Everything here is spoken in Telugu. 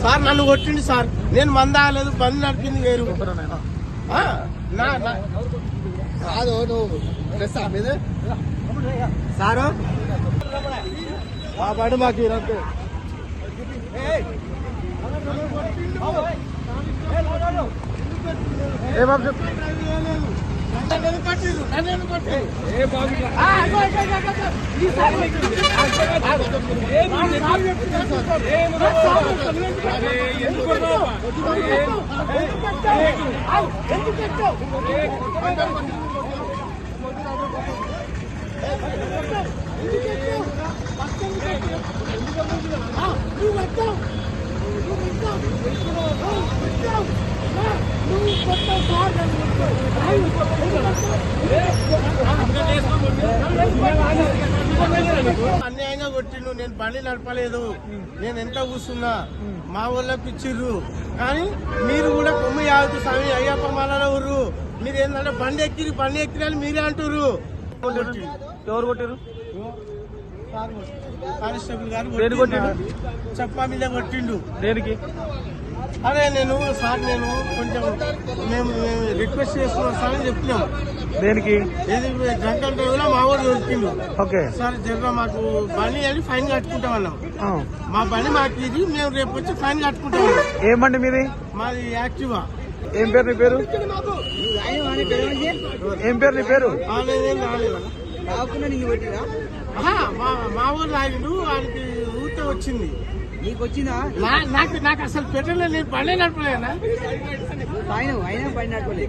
సార్ నన్ను కొట్టిండు సార్. నేను మందాగలేదు, బండి నడిపింది వేరు. కాదు నువ్వు సారు ఆ బండి మాకు ఇరంతే. ఏ బాబు చెప్పు. అన్యాయంగా కొట్టిండు. నేను బండి నడపలేదు, నేను ఎంత కూర్చున్నా. మా ఊళ్ళకి ఇచ్చిర్రు, కానీ మీరు కూడా కొమ్మి ఆగుతూ స్వామి అయ్యప్ప మాలలో ఊర్రు. మీరు ఏంటంటే బండి ఎక్కిరని మీరే అంటారు. ఎవరు కొట్టారు? కానిస్టేబుల్ గారు కొట్టిండు, చెప్పా మీద కొట్టిండు. దేనికి? అదే నేను కొంచెం మేము రిక్వెస్ట్ చేస్తున్నాం సార్ అని చెప్తున్నాం. దేనికి? ఏది డ్రంక్ డ్రైవ్ లో మా ఊరు దొరికిండు. ఓకే సార్ జర మాకు బండి అని ఫైన్ కట్టుకుంటాం అన్నాం. మా బండి మాకు ఇది, మేము రేపు వచ్చి ఫైన్ కట్టుకుంటాం. ఏం బండి మీది? మాది యాక్టివా. ఏం పేరు నీ పేరు? ఏం పేరు నీ పేరు? మా ఊరు ఆగిండు, ఆయనకి ఊరికే వచ్చింది. నీకు వచ్చిందా? నాకు అసలు పెట్టలేదు, నేను బండి నడపలేనా. ఆయన బండి నడపలేదు.